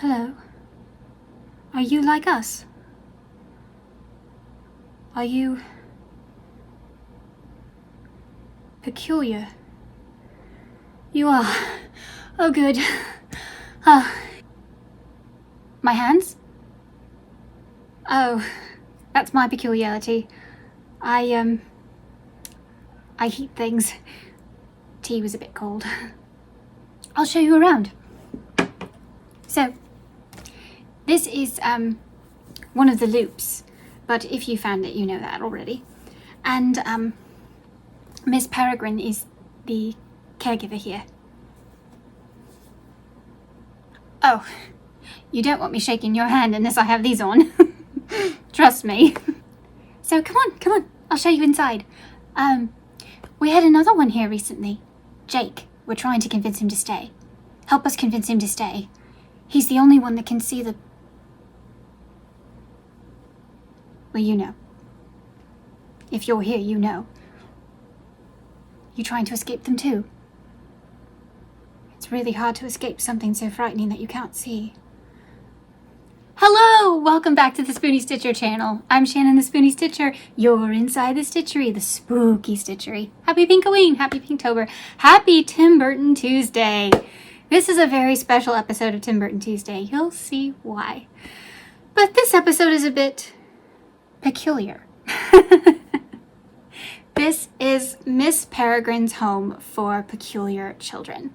Hello. Are you like us? Are you peculiar? You are. Oh, good. My hands? Oh, that's my peculiarity. I heat things. Tea was a bit cold. I'll show you around. So, this is, one of the loops, but if you found it, you know that already. And, Miss Peregrine is the caregiver here. Oh, you don't want me shaking your hand unless I have these on. Trust me. So come on, I'll show you inside. We had another one here recently. Jake, we're trying to convince him to stay. Help us convince him to stay. He's the only one that can see the... Well, you know. If you're here, you know. You trying to escape them too? It's really hard to escape something so frightening that you can't see. Hello! Welcome back to the Spoony Stitcher channel. I'm Shannon the Spoony Stitcher. You're inside the Stitchery, the spooky Stitchery. Happy Pinkoween! Happy Pinktober! Happy Tim Burton Tuesday! This is a very special episode of Tim Burton Tuesday. You'll see why. But this episode is a bit peculiar. This is Miss Peregrine's home for peculiar children.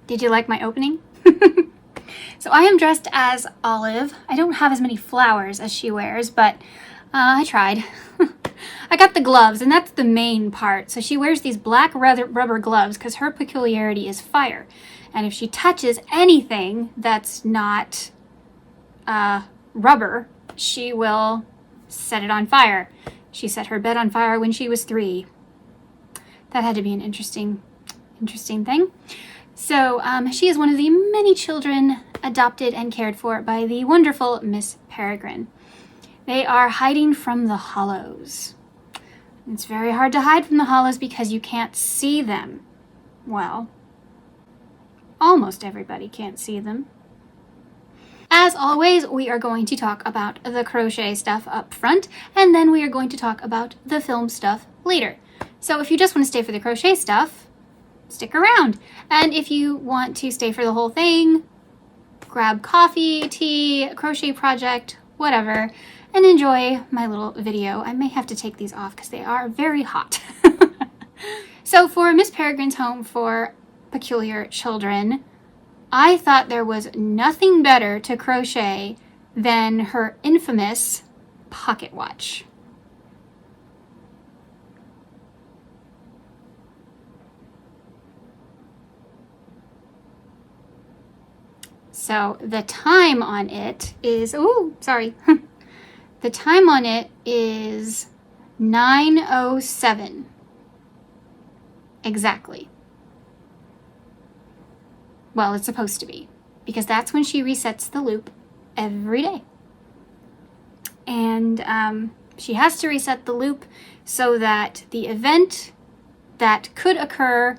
Did you like my opening? So I am dressed as Olive. I don't have as many flowers as she wears, but I tried. I got the gloves, and that's the main part. So she wears these black rubber gloves because her peculiarity is fire. And if she touches anything that's not rubber, she will set it on fire. She set her bed on fire when she was 3. That had to be an interesting thing. So she is one of the many children adopted and cared for by the wonderful Miss Peregrine. They are hiding from the hollows. It's very hard to hide from the hollows because you can't see them. Well, almost everybody can't see them. As always, we are going to talk about the crochet stuff up front, and then we are going to talk about the film stuff later. So if you just want to stay for the crochet stuff, stick around. And if you want to stay for the whole thing, grab coffee, tea, crochet project, whatever, and enjoy my little video. I may have to take these off because they are very hot. So for Miss Peregrine's home for peculiar children, I thought there was nothing better to crochet than her infamous pocket watch. So the time on it is, the time on it is 9:07 exactly. Well, it's supposed to be, because that's when she resets the loop every day. And she has to reset the loop so that the event that could occur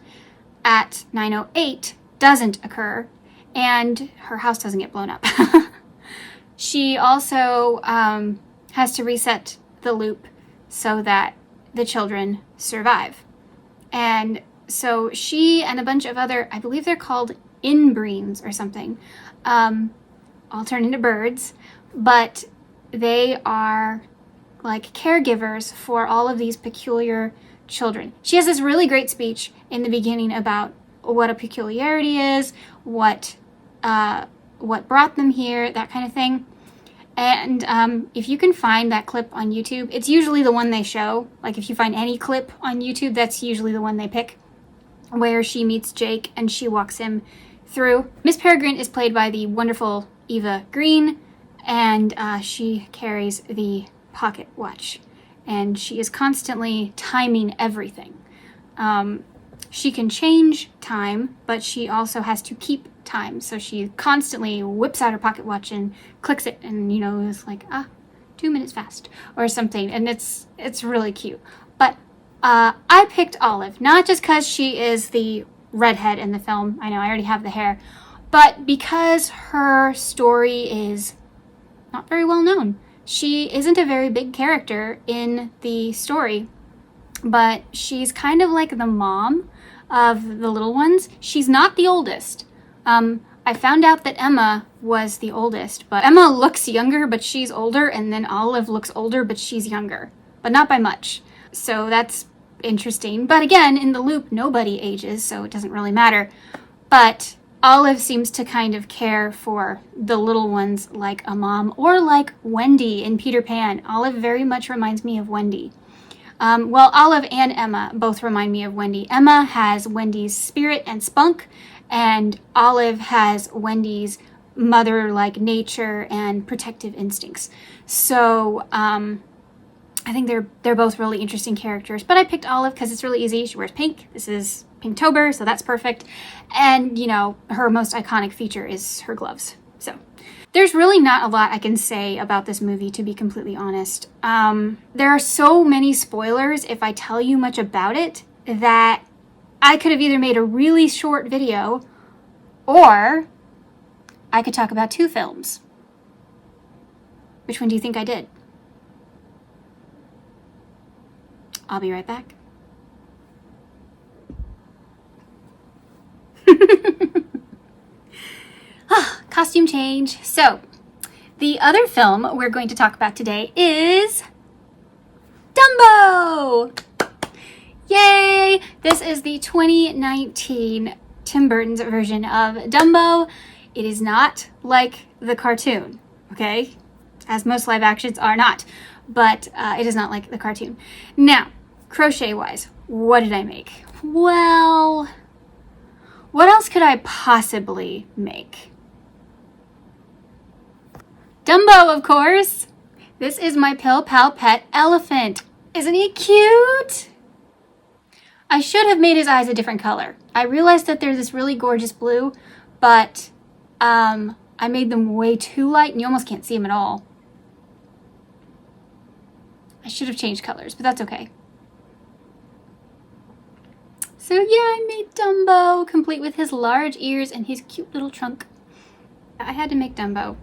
at 9:08 doesn't occur, and her house doesn't get blown up. She also has to reset the loop so that the children survive. And so she and a bunch of other, I believe they're called inbreens or something, all turn into birds, but they are like caregivers for all of these peculiar children. She has this really great speech in the beginning about what a peculiarity is, what brought them here, that kind of thing. And if you can find that clip on YouTube, it's usually the one they show. Like if you find any clip on YouTube, that's usually the one they pick, where she meets Jake and she walks him through. Miss Peregrine is played by the wonderful Eva Green, and she carries the pocket watch, and she is constantly timing everything. She can change time, but she also has to keep time, so she constantly whips out her pocket watch and clicks it, and is like 2 minutes fast or something, and it's really cute. But I picked Olive not just because she is the redhead in the film. I know I already have the hair, But because her story is not very well known, she isn't a very big character in the story, but she's kind of like the mom of the little ones. She's not the oldest. I found out that Emma was the oldest, but Emma looks younger, but she's older, and then Olive looks older, but she's younger, but not by much. So that's interesting. But again, in the loop, nobody ages, so it doesn't really matter. But Olive seems to kind of care for the little ones like a mom, or like Wendy in Peter Pan. Olive very much reminds me of Wendy. Well, Olive and Emma both remind me of Wendy. Emma has Wendy's spirit and spunk, and Olive has Wendy's mother-like nature and protective instincts. So I think they're both really interesting characters. But I picked Olive because it's really easy. She wears pink. This is Pinktober, so that's perfect. And, you know, her most iconic feature is her gloves. So there's really not a lot I can say about this movie, to be completely honest. There are so many spoilers if I tell you much about it that I could have either made a really short video or I could talk about 2 films. Which one do you think I did? I'll be right back. Costume change. So, the other film we're going to talk about today is Dumbo! Yay! This is the 2019 Tim Burton's version of Dumbo. It is not like the cartoon, okay? As most live actions are not, but it is not like the cartoon. Now, crochet-wise, what did I make? Well, what else could I possibly make? Dumbo, of course. This is my Pill Pal pet elephant. Isn't he cute? I should have made his eyes a different color. I realized that they're this really gorgeous blue, but I made them way too light and you almost can't see them at all. I should have changed colors, but that's okay. So yeah, I made Dumbo, complete with his large ears and his cute little trunk. I had to make Dumbo.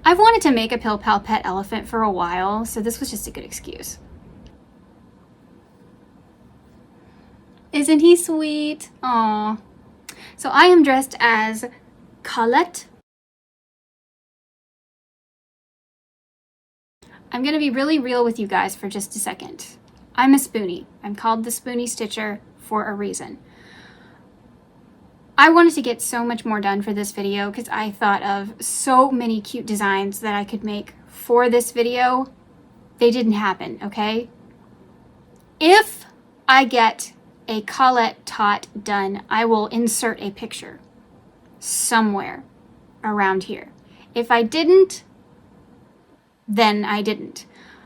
I've wanted to make a Pill Pal pet elephant for a while, so this was just a good excuse. Isn't he sweet? Aww. So I am dressed as Colette. I'm going to be really real with you guys for just a second. I'm a Spoonie. I'm called the Spoonie Stitcher for a reason. I wanted to get so much more done for this video because I thought of so many cute designs that I could make for this video. They didn't happen, okay? If I get a Colette tot done, I will insert a picture somewhere around here. If I didn't, then I didn't.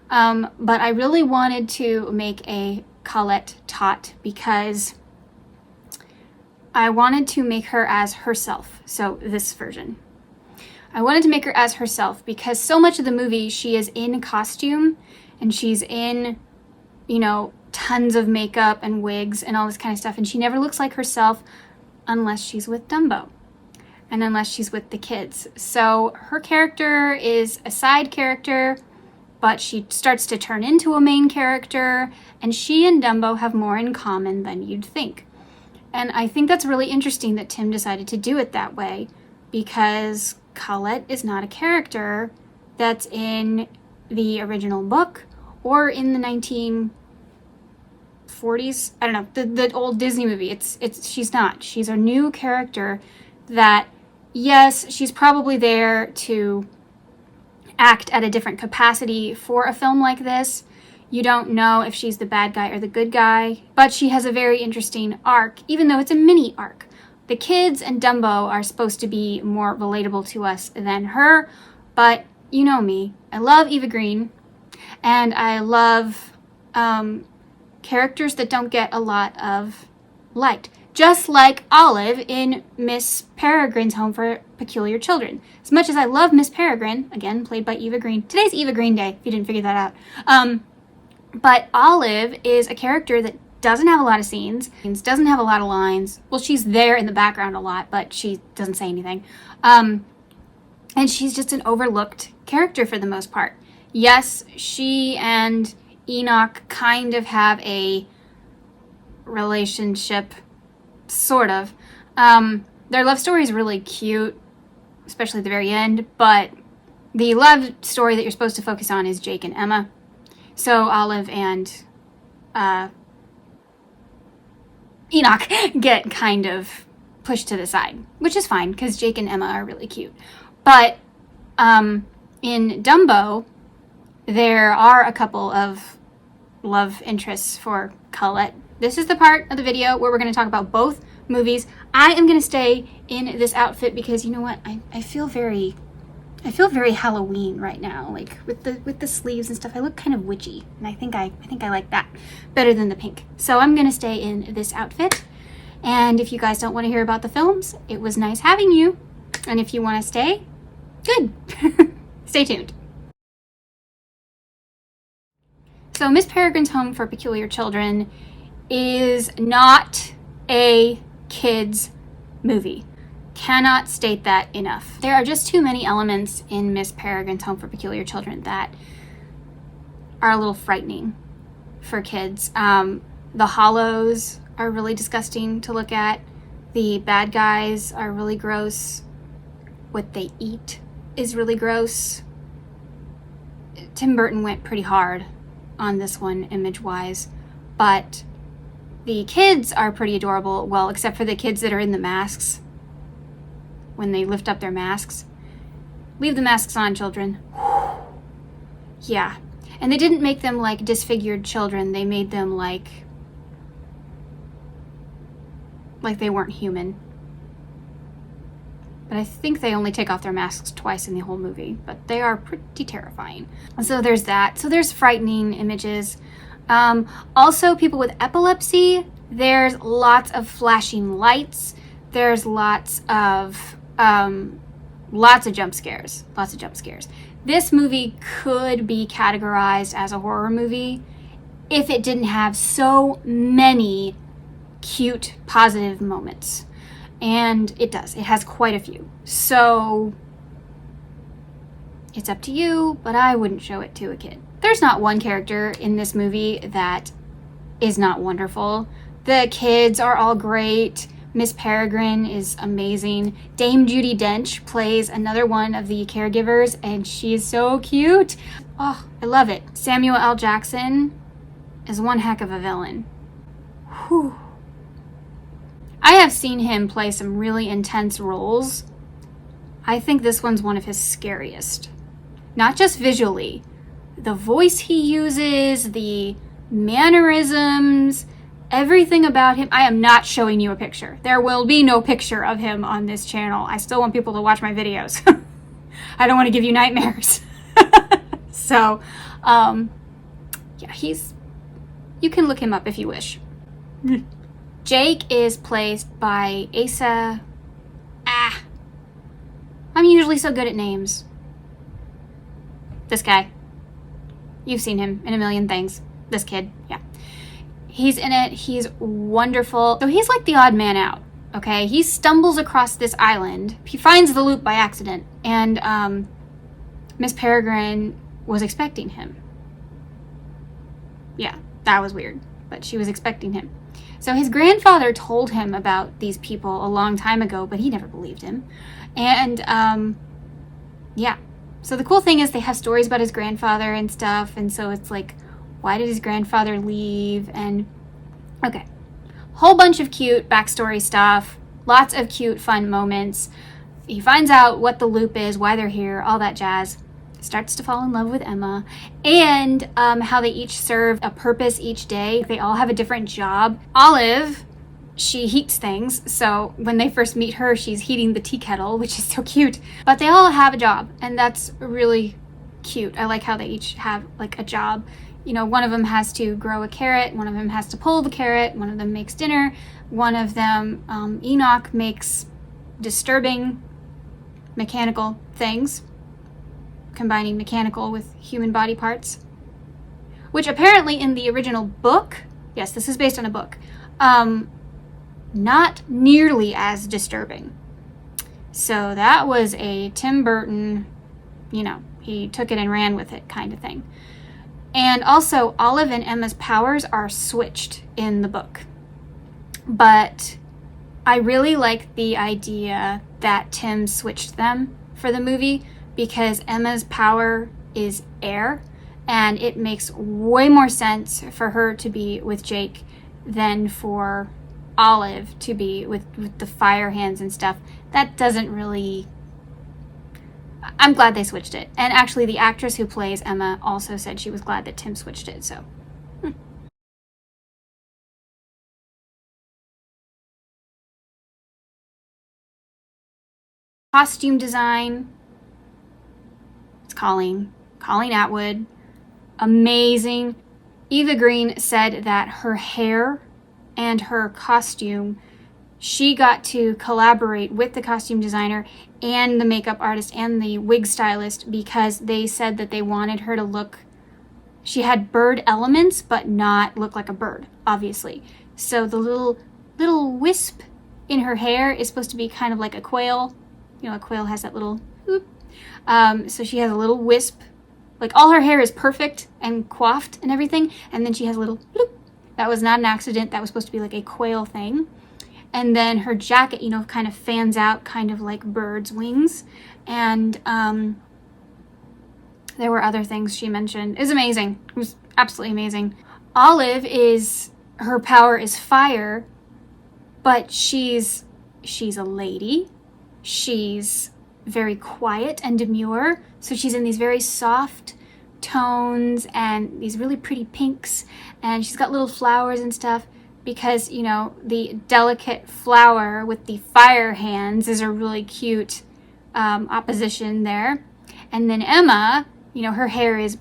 But I really wanted to make a Colette tot because I wanted to make her as herself. So this version. I wanted to make her as herself because so much of the movie she is in costume and she's in, you know, tons of makeup and wigs and all this kind of stuff, and she never looks like herself unless she's with Dumbo and unless she's with the kids. So her character is a side character, but she starts to turn into a main character, and she and Dumbo have more in common than you'd think. And I think that's really interesting that Tim decided to do it that way, because Colette is not a character that's in the original book or in the 1940s. I don't know, the old Disney movie. She's not. She's a new character that, yes, she's probably there to act at a different capacity for a film like this. You don't know if she's the bad guy or the good guy, but she has a very interesting arc, even though it's a mini arc. The kids and Dumbo are supposed to be more relatable to us than her, but you know me. I love Eva Green, and I love characters that don't get a lot of light. Just like Olive in Miss Peregrine's Home for Peculiar Children. As much as I love Miss Peregrine, again, played by Eva Green. Today's Eva Green Day, if you didn't figure that out. But Olive is a character that doesn't have a lot of scenes, doesn't have a lot of lines. Well, she's there in the background a lot, but she doesn't say anything. And she's just an overlooked character for the most part. Yes, she and Enoch kind of have a relationship, sort of. Their love story is really cute, especially at the very end, but the love story that you're supposed to focus on is Jake and Emma. So Olive and Enoch get kind of pushed to the side, which is fine because Jake and Emma are really cute. But in Dumbo, there are a couple of love interests for Colette. This is the part of the video where we're going to talk about both movies. I am going to stay in this outfit because, you know what, I feel very Halloween right now, like with the sleeves and stuff. I look kind of witchy, and I think I like that better than the pink. So I'm gonna stay in this outfit. And if you guys don't want to hear about the films, it was nice having you. And if you want to stay, good. Stay tuned. So Miss Peregrine's Home for Peculiar Children is not a kids movie. Cannot state that enough. There are just too many elements in Miss Peregrine's Home for Peculiar Children that are a little frightening for kids. The hollows are really disgusting to look at. The bad guys are really gross. What they eat is really gross. Tim Burton went pretty hard on this one image-wise, but the kids are pretty adorable. Well, except for the kids that are in the masks. When they lift up their masks. Leave the masks on, children. Yeah. And they didn't make them like disfigured children. They made them like they weren't human. But I think they only take off their masks twice in the whole movie. But they are pretty terrifying. So there's that. So there's frightening images. Also, people with epilepsy, there's lots of flashing lights. There's lots of jump scares. Lots of jump scares. This movie could be categorized as a horror movie if it didn't have so many cute, positive moments. And it does. It has quite a few. So it's up to you, but I wouldn't show it to a kid. There's not one character in this movie that is not wonderful. The kids are all great. Miss Peregrine is amazing. Dame Judi Dench plays another one of the caregivers, and she is so cute. Oh, I love it. Samuel L. Jackson is one heck of a villain. Whew. I have seen him play some really intense roles. I think this one's one of his scariest. Not just visually. The voice he uses, the mannerisms, everything about him. I am not showing you a picture. There will be no picture of him on this channel. I still want people to watch my videos. I don't want to give you nightmares. So, yeah, you can look him up if you wish. Jake is played by Asa. I'm usually so good at names. This guy. You've seen him in a million things. This kid, yeah. He's in it. He's wonderful. So he's like the odd man out, okay? He stumbles across this island. He finds the loop by accident. And Miss Peregrine was expecting him. Yeah, that was weird. But she was expecting him. So his grandfather told him about these people a long time ago, but he never believed him. And yeah. So the cool thing is they have stories about his grandfather and stuff. And so it's like, why did his grandfather leave? And okay, whole bunch of cute backstory stuff, lots of cute fun moments. He finds out what the loop is, why they're here, all that jazz. Starts to fall in love with Emma, and how they each serve a purpose each day. They all have a different job. Olive, she heats things, so when they first meet her, she's heating the tea kettle, which is so cute. But they all have a job, and that's really cute. I like how they each have like a job. You know, one of them has to grow a carrot, one of them has to pull the carrot, one of them makes dinner, one of them, Enoch, makes disturbing mechanical things, combining mechanical with human body parts, which apparently in the original book Yes, this is based on a book. Not nearly as disturbing. So that was a Tim Burton, you know, he took it and ran with it kind of thing. And also, Olive and Emma's powers are switched in the book. But I really like the idea that Tim switched them for the movie, because Emma's power is air, and it makes way more sense for her to be with Jake than for Olive to be with the fire hands and stuff. That doesn't really... I'm glad they switched it. And actually, the actress who plays Emma also said she was glad that Tim switched it, so... Costume design. It's Colleen Atwood. Amazing. Eva Green said that her hair and her costume, she got to collaborate with the costume designer and the makeup artist and the wig stylist, because they said that they wanted her to look, she had bird elements but not look like a bird, obviously. So the little wisp in her hair is supposed to be kind of like a quail. You know, a quail has that little whoop. So she has a little wisp. Like, all her hair is perfect and coiffed and everything, and then she has a little bloop. That was not an accident. That was supposed to be like a quail thing. And then her jacket, you know, kind of fans out, kind of like birds' wings. And there were other things she mentioned. It was amazing. It was absolutely amazing. Olive her power is fire, but she's a lady. She's very quiet and demure. So she's in these very soft tones and these really pretty pinks. And she's got little flowers and stuff, because, you know, the delicate flower with the fire hands is a really cute opposition there. And then Emma, you know, her hair is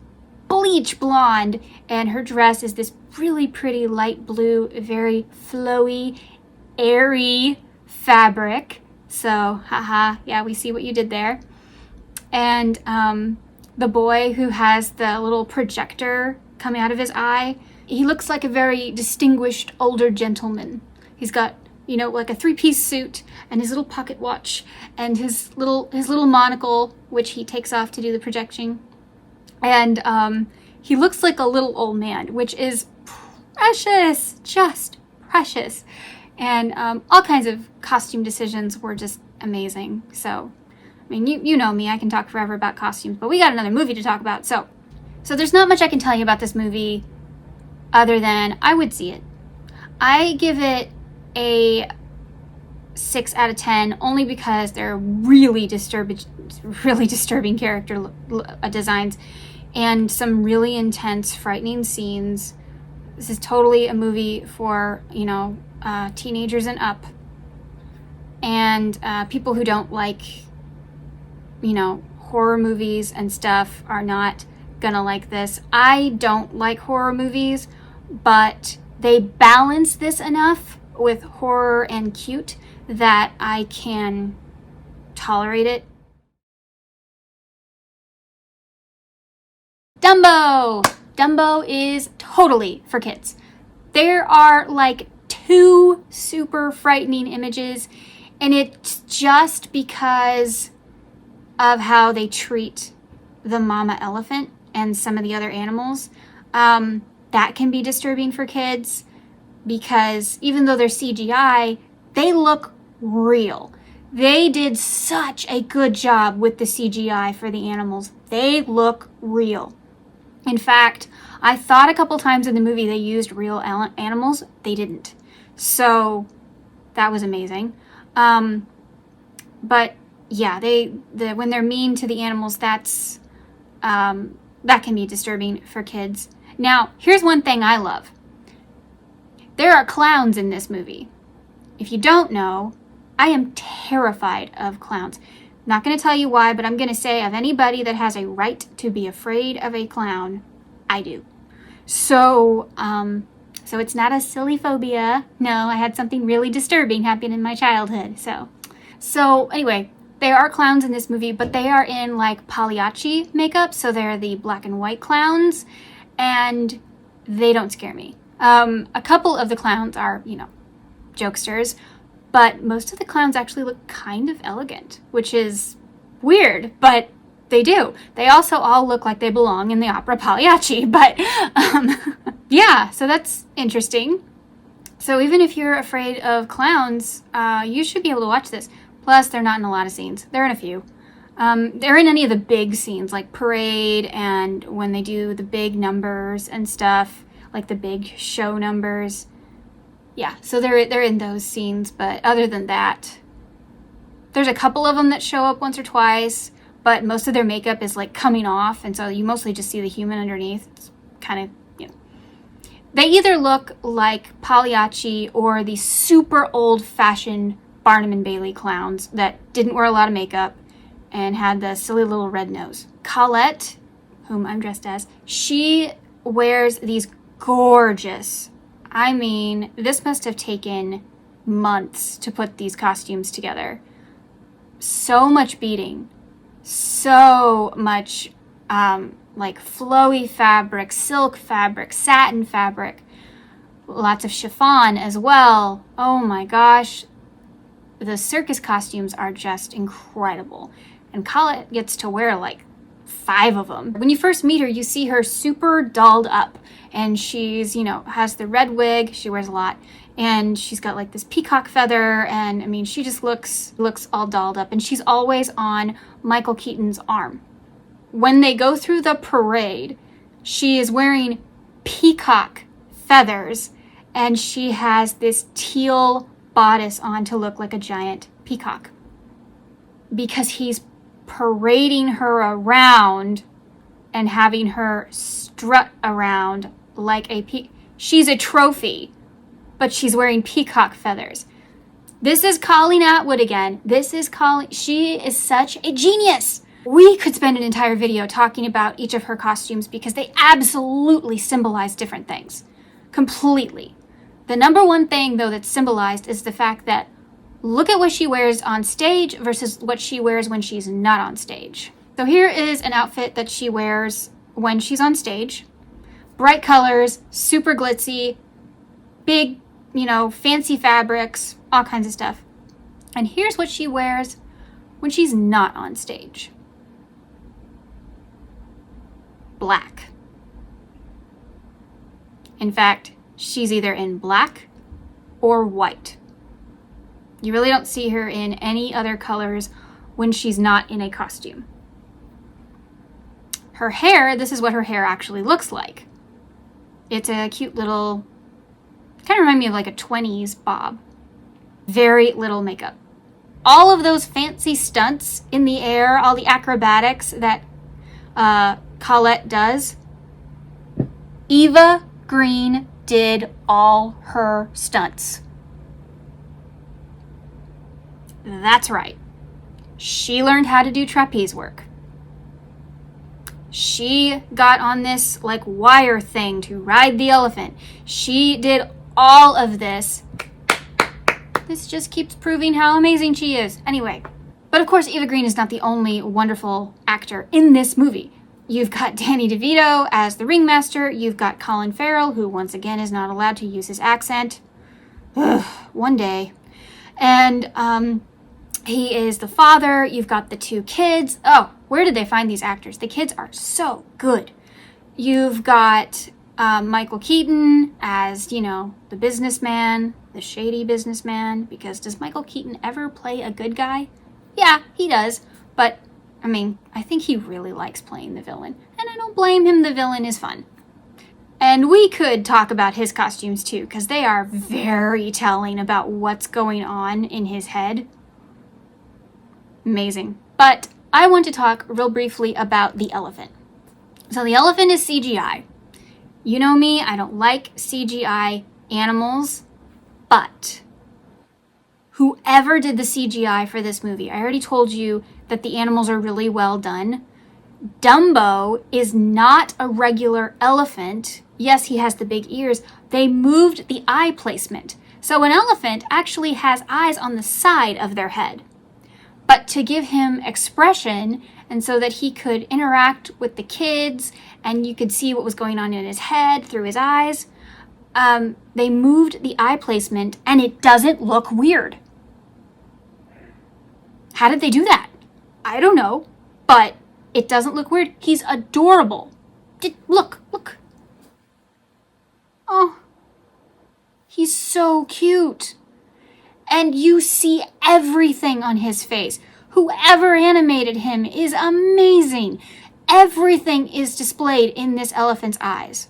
bleach blonde, and her dress is this really pretty light blue, very flowy, airy fabric. So, haha, yeah, we see what you did there. And the boy who has the little projector coming out of his eye, he looks like a very distinguished older gentleman. He's got, you know, like a 3-piece suit and his little pocket watch and his little monocle, which he takes off to do the projecting. And he looks like a little old man, which is precious, just precious. And all kinds of costume decisions were just amazing. So, I mean, you know me, I can talk forever about costumes, but we got another movie to talk about. So there's not much I can tell you about this movie other than I would see it. I give it a 6 out of 10, only because they're really disturbing character designs and some really intense, frightening scenes. This is totally a movie for, you know, teenagers and up, and people who don't like, you know, horror movies and stuff are not gonna like this. I don't like horror movies, but they balance this enough with horror and cute that I can tolerate it. Dumbo is totally for kids. There are like 2 super frightening images, and it's just because of how they treat the mama elephant and some of the other animals. That can be disturbing for kids, because even though they're CGI, they look real. They did such a good job with the CGI for the animals. They look real. In fact, I thought a couple times in the movie they used real animals. They didn't. So that was amazing. But yeah, when they're mean to the animals, that can be disturbing for kids. Now, here's one thing I love. There are clowns in this movie. If you don't know, I am terrified of clowns. I'm not going to tell you why, but I'm going to say, of anybody that has a right to be afraid of a clown, I do. So it's not a silly phobia. No, I had something really disturbing happen in my childhood. So anyway, there are clowns in this movie, but they are in like Pagliacci makeup. So they're the black and white clowns, and they don't scare me. A couple of the clowns are, jokesters, but most of the clowns actually look kind of elegant, which is weird, but they do. They also all look like they belong in the opera Pagliacci, but yeah, so that's interesting. So even if you're afraid of clowns, you should be able to watch this. Plus, they're not in a lot of scenes. They're in a few. They're in any of the big scenes, like parade and when they do the big numbers and stuff, like the big show numbers. Yeah, so they're in those scenes, but other than that, there's a couple of them that show up once or twice, but most of their makeup is like coming off, and so you mostly just see the human underneath. It's kind of, they either look like Pagliacci or the super old-fashioned Barnum and Bailey clowns that didn't wear a lot of makeup and had the silly little red nose. Colette, whom I'm dressed as, she wears these gorgeous, I mean, this must have taken months to put these costumes together. So much beading, so much like flowy fabric, silk fabric, satin fabric, lots of chiffon as well. Oh my gosh, the circus costumes are just incredible. And Colette gets to wear like 5 of them. When you first meet her, you see her super dolled up, and she's, has the red wig, she wears a lot, and she's got like this peacock feather, and I mean, she just looks all dolled up, and she's always on Michael Keaton's arm. When they go through the parade, she is wearing peacock feathers, and she has this teal bodice on to look like a giant peacock, because he's parading her around and having her strut around like a she's a trophy, but she's wearing peacock feathers. This is Colleen Atwood again. She is such a genius. We could spend an entire video talking about each of her costumes because they absolutely symbolize different things. Completely. The number one thing, though, that's symbolized is the fact that look at what she wears on stage versus what she wears when she's not on stage. So here is an outfit that she wears when she's on stage. Bright colors, super glitzy, big, fancy fabrics, all kinds of stuff. And here's what she wears when she's not on stage. Black. In fact, she's either in black or white. You really don't see her in any other colors when she's not in a costume. Her hair, this is what her hair actually looks like. It's a cute little, kind of remind me of like a 20s bob. Very little makeup. All of those fancy stunts in the air, all the acrobatics that Colette does, Eva Green did all her stunts. That's right. She learned how to do trapeze work. She got on this like wire thing to ride the elephant. She did all of this. This just keeps proving how amazing she is. Anyway, but of course Eva Green is not the only wonderful actor in this movie. You've got Danny DeVito as the ringmaster. You've got Colin Farrell, who once again is not allowed to use his accent. Ugh, one day. And he is the father. You've got the 2 kids. Oh, where did they find these actors? The kids are so good. You've got Michael Keaton as, the businessman, the shady businessman, because does Michael Keaton ever play a good guy? Yeah, he does. But, I think he really likes playing the villain. And I don't blame him. The villain is fun. And we could talk about his costumes too, because they are very telling about what's going on in his head. Amazing. But I want to talk real briefly about the elephant. So the elephant is CGI. You know me, I don't like CGI animals, but whoever did the CGI for this movie, I already told you that the animals are really well done. Dumbo is not a regular elephant. Yes, he has the big ears. They moved the eye placement. So an elephant actually has eyes on the side of their head. But to give him expression, and so that he could interact with the kids, and you could see what was going on in his head through his eyes, they moved the eye placement and it doesn't look weird. How did they do that? I don't know, but it doesn't look weird. He's adorable. Look. Oh, he's so cute. And you see everything on his face. Whoever animated him is amazing. Everything is displayed in this elephant's eyes.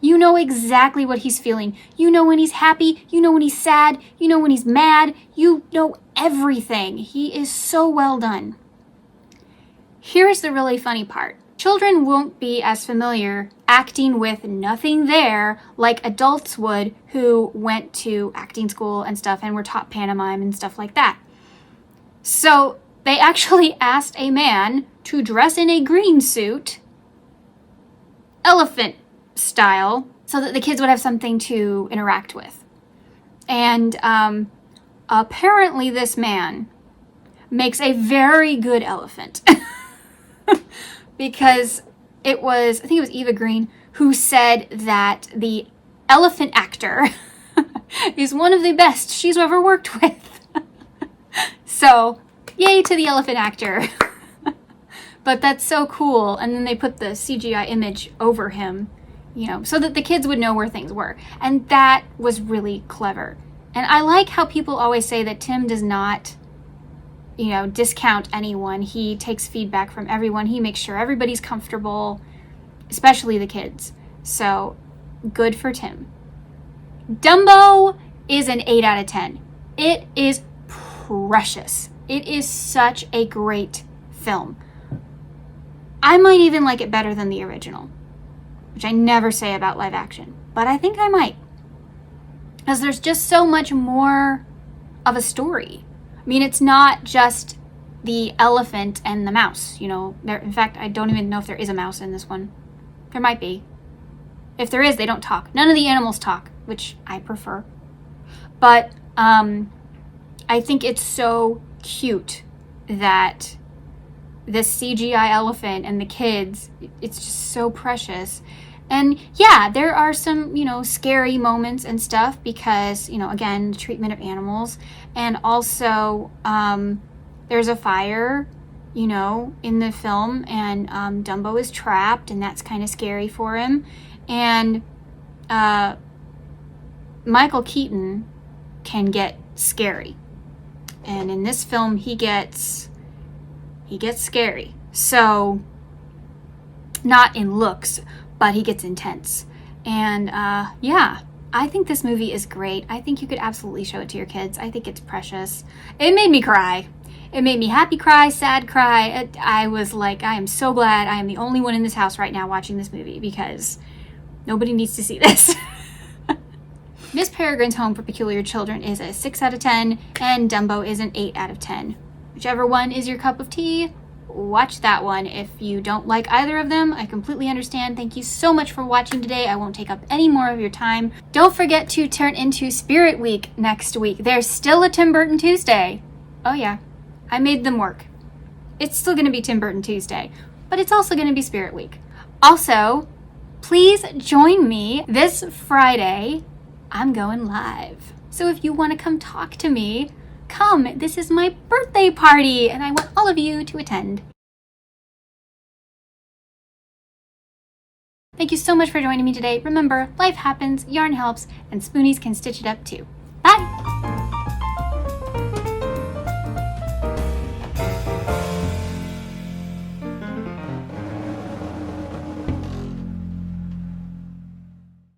You know exactly what he's feeling. You know when he's happy. You know when he's sad. You know when he's mad. You know everything. He is so well done. Here's the really funny part. Children won't be as familiar acting with nothing there like adults would who went to acting school and stuff and were taught pantomime and stuff like that. So they actually asked a man to dress in a green suit, elephant style, so that the kids would have something to interact with. And apparently this man makes a very good elephant. Because I think it was Eva Green, who said that the elephant actor is one of the best she's ever worked with. So, yay to the elephant actor. But that's so cool. And then they put the CGI image over him, so that the kids would know where things were. And that was really clever. And I like how people always say that Tim does not discount anyone. He takes feedback from everyone. He makes sure everybody's comfortable, especially the kids. So, good for Tim. Dumbo is an 8 out of 10. It is precious. It is such a great film. I might even like it better than the original, which I never say about live action, but I think I might. Because there's just so much more of a story. I mean, it's not just the elephant and the mouse, in fact, I don't even know if there is a mouse in this one. There might be. If there is, they don't talk. None of the animals talk, which I prefer. But I think it's so cute that this CGI elephant and the kids, it's just so precious. And yeah, there are some, scary moments and stuff because, again, the treatment of animals. And also, there's a fire, in the film, and Dumbo is trapped, and that's kind of scary for him. And Michael Keaton can get scary. And in this film, he gets scary. So, not in looks, but he gets intense. And yeah, I think this movie is great. I think you could absolutely show it to your kids. I think it's precious. It made me cry. It made me happy cry, sad cry. I was like, I am so glad I am the only one in this house right now watching this movie because nobody needs to see this. Miss Peregrine's Home for Peculiar Children is a 6 out of 10 and Dumbo is an 8 out of 10. Whichever one is your cup of tea, watch that one. If you don't like either of them, I completely understand. Thank you so much for watching today. I won't take up any more of your time. Don't forget to turn into Spirit Week next week. There's still a Tim Burton Tuesday. Oh yeah, I made them work. It's still going to be Tim Burton Tuesday, but it's also going to be Spirit Week. Also, please join me this Friday. I'm going live. So if you want to come talk to me, come. This is my birthday party, and I want all of you to attend. Thank you so much for joining me today. Remember, life happens, yarn helps, and spoonies can stitch it up too. Bye!